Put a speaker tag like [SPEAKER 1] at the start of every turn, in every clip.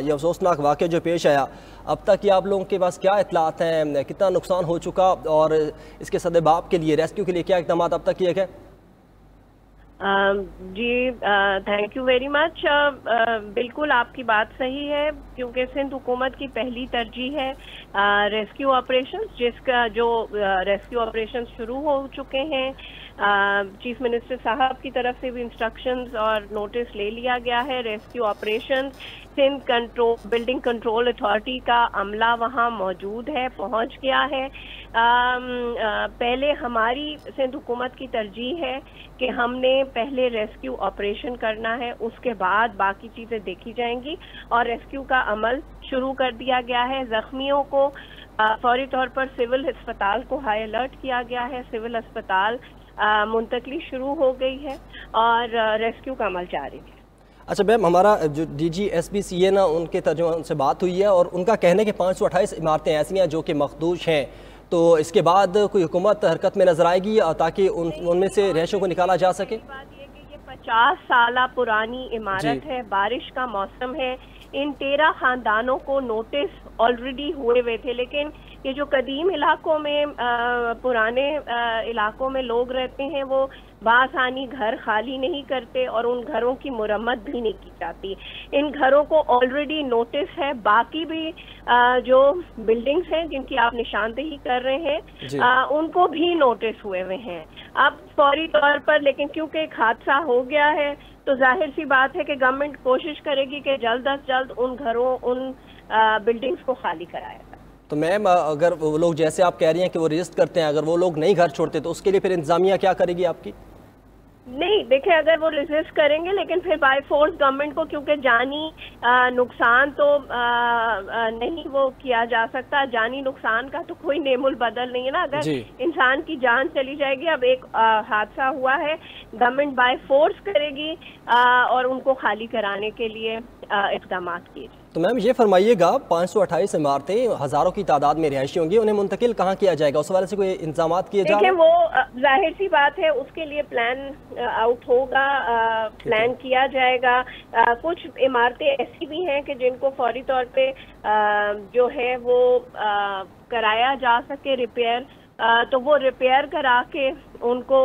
[SPEAKER 1] ये अफसोसनाक वाक़या जो पेश आया, अब तक ये आप लोगों के पास क्या इत्तलात हैं, कितना नुकसान हो चुका और इसके सद्देबाब के लिए रेस्क्यू के लिए क्या इक़दाम अब तक किए गए?
[SPEAKER 2] जी, थैंक यू वेरी मच। बिल्कुल आपकी बात सही है, क्योंकि सिंध हुकूमत की पहली तरजीह है रेस्क्यू ऑपरेशंस, जिसका जो रेस्क्यू ऑपरेशंस शुरू हो चुके हैं। चीफ मिनिस्टर साहब की तरफ से भी इंस्ट्रक्शंस और नोटिस ले लिया गया है। Rescue operations Sindh building control authority का अमला वहाँ मौजूद है, पहुँच गया है। पहले हमारी सिंध हुकूमत की तरजीह है कि हमने पहले रेस्क्यू ऑपरेशन करना है, उसके बाद बाकी चीज़ें देखी जाएंगी और रेस्क्यू का अमल शुरू कर दिया गया है। जख्मियों को फौरी तौर पर सिविल अस्पताल को हाई अलर्ट किया गया है। सिविल अस्पताल मुंतकली शुरू हो गई है और रेस्क्यू का अमल जारी है।
[SPEAKER 1] अच्छा मैम, हमारा जो DGSBC है ना, उनके तर्जुमान से बात हुई है और उनका कहना है कि 528 इमारतें ऐसी हैं जो कि मखदूश हैं, तो इसके बाद कोई हुकूमत हरकत में नजर आएगी ताकि उनमें से रहायशों को निकाला जा सके?
[SPEAKER 2] बात यह कि ये 50 साल पुरानी इमारत है, बारिश का मौसम है। इन 13 खानदानों को नोटिस ऑलरेडी हुए हुए थे, लेकिन ये जो कदीम इलाकों में पुराने इलाकों में लोग रहते हैं, वो बासानी घर खाली नहीं करते और उन घरों की मुरम्मत भी नहीं की जाती। इन घरों को ऑलरेडी नोटिस है। बाकी भी जो बिल्डिंग्स हैं जिनकी आप निशानदेही कर रहे हैं, उनको भी नोटिस हुए हुए हैं। अब फौरी तौर पर, लेकिन क्योंकि एक हादसा हो गया है, तो जाहिर सी बात है कि गवर्नमेंट कोशिश करेगी कि जल्द अज जल्द उन घरों, उन बिल्डिंग्स को खाली कराया जाए।
[SPEAKER 1] तो मैम, अगर वो लोग जैसे आप कह रही हैं कि वो रजिस्ट करते हैं, अगर वो लोग नहीं घर छोड़ते तो उसके लिए फिर इंतजामिया क्या करेगी आपकी?
[SPEAKER 2] नहीं, देखें, अगर वो रेजिस्ट करेंगे, लेकिन फिर बाय फोर्स गवर्नमेंट को, क्योंकि जानी नुकसान तो नहीं वो किया जा सकता। जानी नुकसान का तो कोई नेमुल बदल नहीं है ना। अगर इंसान की जान चली जाएगी, अब एक हादसा हुआ है, गवर्नमेंट बाय फोर्स करेगी और उनको खाली कराने के लिए इक़दाम किए।
[SPEAKER 1] तो मैम ये फरमाइएगा, 528 इमारतें हज़ारों की तादाद में रिहायशी होंगी, उन्हें मुंतकिल कहाँ किया जाएगा? उस वाले से कोई इंतजाम किए जा रहे हैं?
[SPEAKER 2] वो जाहिर सी बात है, उसके लिए प्लान आउट होगा, प्लान किया जाएगा। कुछ इमारतें ऐसी भी हैं कि जिनको फौरी तौर पे जो है वो कराया जा सके रिपेयर, तो वो रिपेयर करा के उनको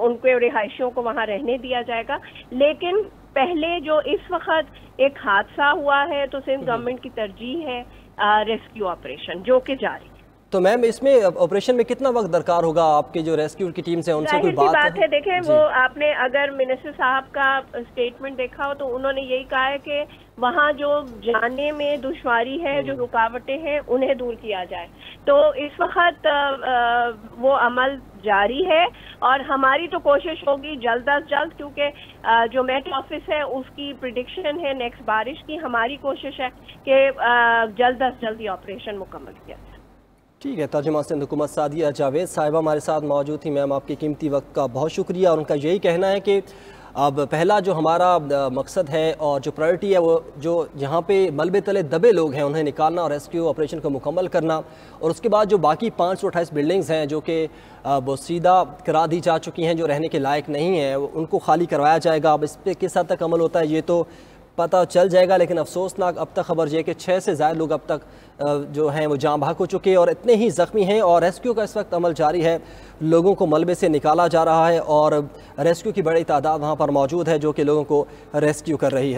[SPEAKER 2] उनके रिहायशियों को वहाँ रहने दिया जाएगा। लेकिन पहले जो इस वक्त एक हादसा हुआ है, तो सिंध गवर्नमेंट की तरजीह है रेस्क्यू ऑपरेशन, जो कि जारी है।
[SPEAKER 1] तो मैम, इसमें ऑपरेशन में कितना वक्त दरकार होगा? आपके जो रेस्क्यू की टीम से उनसे कोई बात
[SPEAKER 2] है? देखें, वो आपने अगर मिनिस्टर साहब का स्टेटमेंट देखा हो तो उन्होंने यही कहा है कि वहाँ जो जाने में दुश्वारी है, जो रुकावटें हैं, उन्हें दूर किया जाए। तो इस वक्त वो अमल जारी है और हमारी तो कोशिश होगी जल्द अज जल्द, क्योंकि जो मेट ऑफिस है उसकी प्रिडिक्शन है नेक्स्ट बारिश की। हमारी कोशिश है कि जल्द अज जल्द ये ऑपरेशन मुकम्मल किया जाए।
[SPEAKER 1] ठीक है, तर्जुमान सिंध हुकूमत सादिया जावेद साहिबा हमारे साथ मौजूद थी। मैम, आपके कीमती वक्त का बहुत शुक्रिया। और उनका यही कहना है कि अब पहला जो हमारा मकसद है और जो प्रायोरिटी है, वो जो यहाँ पे मलबे तले दबे लोग हैं उन्हें निकालना और रेस्क्यू ऑपरेशन को मुकम्मल करना, और उसके बाद जो बाकी 528 बिल्डिंग्स हैं जो कि बोसीदा करा दी जा चुकी हैं, जो रहने के लायक नहीं हैं, उनको खाली करवाया जाएगा। अब इस पर किस हद तक अमल होता है ये तो पता चल जाएगा, लेकिन अफसोसनाक अब तक खबर ये है कि 6 से ज़्यादा लोग अब तक जो हैं वो जाँ भाग हो चुके हैं और इतने ही ज़ख्मी हैं, और रेस्क्यू का इस वक्त अमल जारी है। लोगों को मलबे से निकाला जा रहा है और रेस्क्यू की बड़ी तादाद वहाँ पर मौजूद है जो कि लोगों को रेस्क्यू कर रही है।